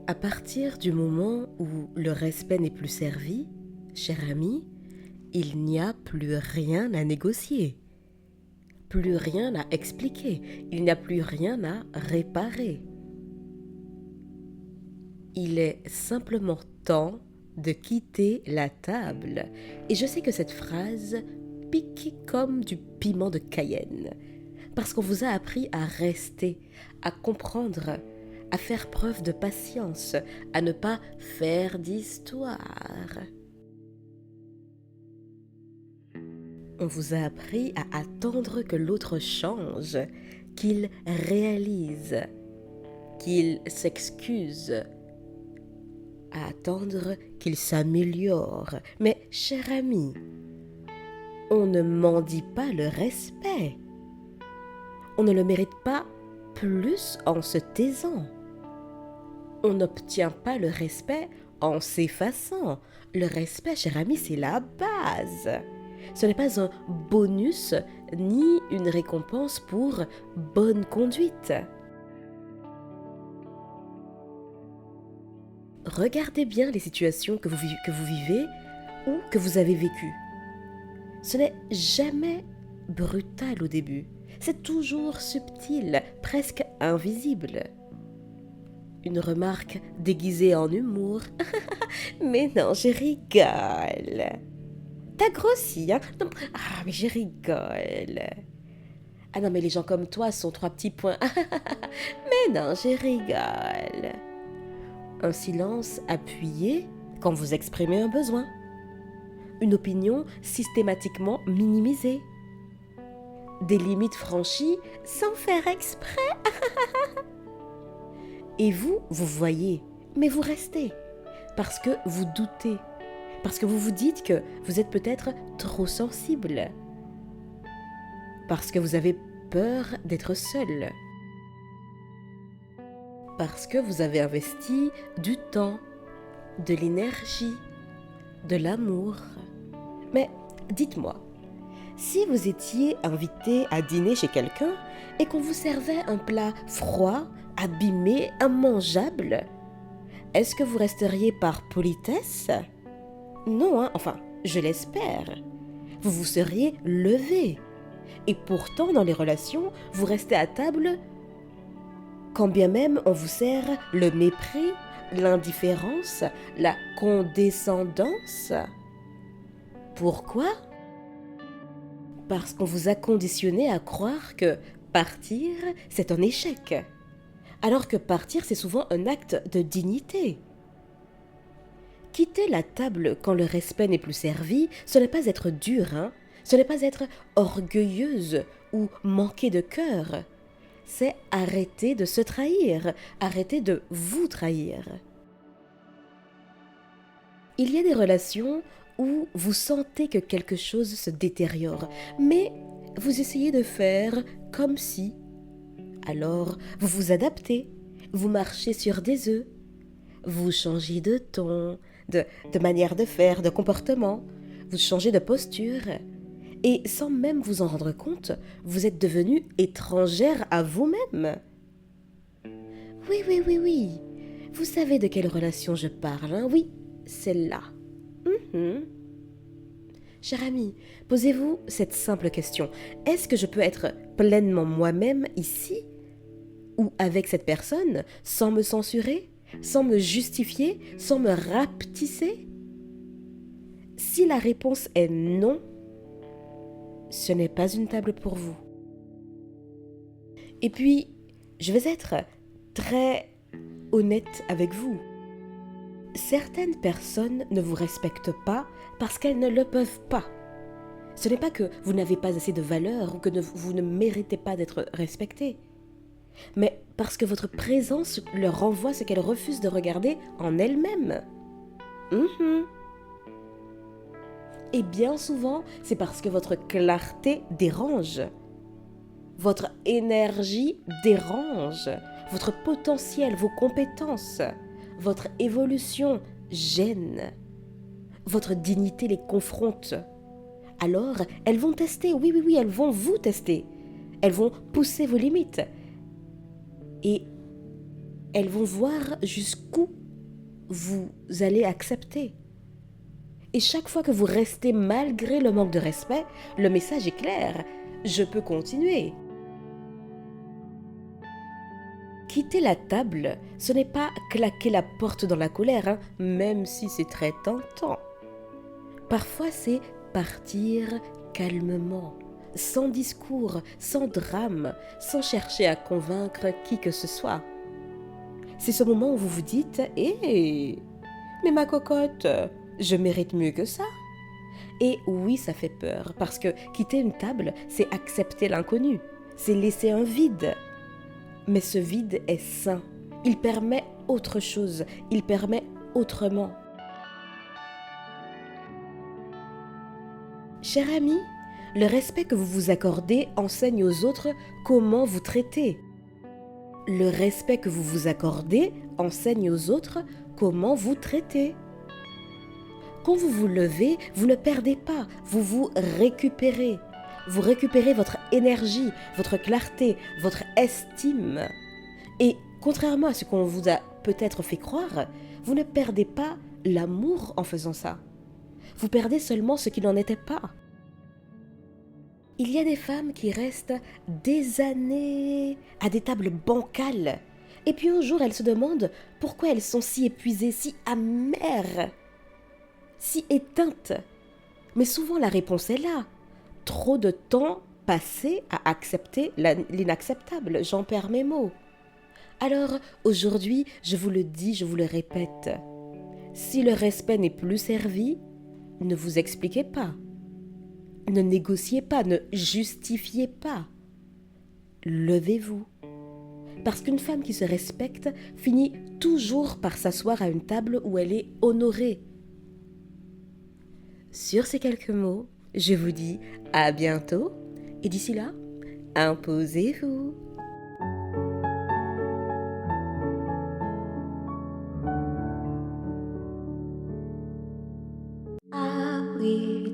À partir du moment où le respect n'est plus servi, cher ami, il n'y a plus rien à négocier, plus rien à expliquer, il n'y a plus rien à réparer. Il est simplement temps de quitter la table. Et je sais que cette phrase pique comme du piment de Cayenne, parce qu'on vous a appris à rester, à comprendre, à faire preuve de patience, à ne pas faire d'histoire. On vous a appris à attendre que l'autre change, qu'il réalise, qu'il s'excuse, à attendre qu'il s'améliore. Mais, cher ami, on ne mendie pas le respect. On ne le mérite pas plus en se taisant. On n'obtient pas le respect en s'effaçant. Le respect, cher ami, c'est la base. Ce n'est pas un bonus ni une récompense pour bonne conduite. Regardez bien les situations que vous vivez ou que vous avez vécues. Ce n'est jamais brutal au début. C'est toujours subtil, presque invisible. Une remarque déguisée en humour. Mais non, je rigole. T'as grossi, hein? Non, ah, mais je rigole. Ah non, mais les gens comme toi sont 3 petits points. Mais non, je rigole. Un silence appuyé quand vous exprimez un besoin. Une opinion systématiquement minimisée. Des limites franchies sans faire exprès. Et vous voyez, mais vous restez. Parce que vous doutez. Parce que vous vous dites que vous êtes peut-être trop sensible. Parce que vous avez peur d'être seul. Parce que vous avez investi du temps, de l'énergie, de l'amour. Mais dites-moi, si vous étiez invité à dîner chez quelqu'un et qu'on vous servait un plat froid, abîmé, immangeable, est-ce que vous resteriez par politesse? Non, hein, enfin, je l'espère. Vous vous seriez levé. Et pourtant, dans les relations, vous restez à table quand bien même on vous sert le mépris, l'indifférence, la condescendance. Pourquoi? Parce qu'on vous a conditionné à croire que partir, c'est un échec. Alors que partir, c'est souvent un acte de dignité. Quitter la table quand le respect n'est plus servi, ce n'est pas être dur, hein? Ce n'est pas être orgueilleuse ou manquer de cœur. C'est arrêter de se trahir, arrêter de vous trahir. Il y a des relations où vous sentez que quelque chose se détériore, mais vous essayez de faire comme si. Alors, vous vous adaptez, vous marchez sur des œufs, vous changez de ton, de manière de faire, de comportement, vous changez de posture. Et sans même vous en rendre compte, vous êtes devenue étrangère à vous-même. Oui, oui, oui, oui. Vous savez de quelle relation je parle, hein? Oui, celle-là. Cher ami, posez-vous cette simple question. Est-ce que je peux être pleinement moi-même ici ou avec cette personne sans me censurer, sans me justifier, sans me rapetisser? Si la réponse est non, ce n'est pas une table pour vous. Et puis, je vais être très honnête avec vous. Certaines personnes ne vous respectent pas parce qu'elles ne le peuvent pas. Ce n'est pas que vous n'avez pas assez de valeur ou que vous ne méritez pas d'être respecté, mais parce que votre présence leur renvoie ce qu'elles refusent de regarder en elles-mêmes. Et bien souvent, c'est parce que votre clarté dérange. Votre énergie dérange. Votre potentiel, vos compétences, votre évolution gêne. Votre dignité les confronte. Alors, elles vont tester, oui, oui, oui, elles vont vous tester. Elles vont pousser vos limites. Et elles vont voir jusqu'où vous allez accepter. Et chaque fois que vous restez malgré le manque de respect, le message est clair. Je peux continuer. Quitter la table, ce n'est pas claquer la porte dans la colère, hein, même si c'est très tentant. Parfois, c'est partir calmement, sans discours, sans drame, sans chercher à convaincre qui que ce soit. C'est ce moment où vous vous dites « Hé, mais ma cocotte, je mérite mieux que ça !» Et oui, ça fait peur, parce que quitter une table, c'est accepter l'inconnu, c'est laisser un vide. Mais ce vide est sain, il permet autre chose, il permet autrement. Cher ami, le respect que vous vous accordez enseigne aux autres comment vous traiter. Le respect que vous vous accordez enseigne aux autres comment vous traiter. Quand vous vous levez, vous ne perdez pas, vous vous récupérez. Vous récupérez votre énergie, votre clarté, votre estime. Et contrairement à ce qu'on vous a peut-être fait croire, vous ne perdez pas l'amour en faisant ça. Vous perdez seulement ce qui n'en était pas. Il y a des femmes qui restent des années à des tables bancales. Et puis un jour, elles se demandent pourquoi elles sont si épuisées, si amères, si éteintes. Mais souvent, la réponse est là. Trop de temps passé à accepter l'inacceptable. J'en perds mes mots. Alors, aujourd'hui, je vous le dis, je vous le répète. Si le respect n'est plus servi, ne vous expliquez pas. Ne négociez pas, ne justifiez pas. Levez-vous. Parce qu'une femme qui se respecte finit toujours par s'asseoir à une table où elle est honorée. Sur ces quelques mots, je vous dis à bientôt et d'ici là, imposez-vous. Ah oui,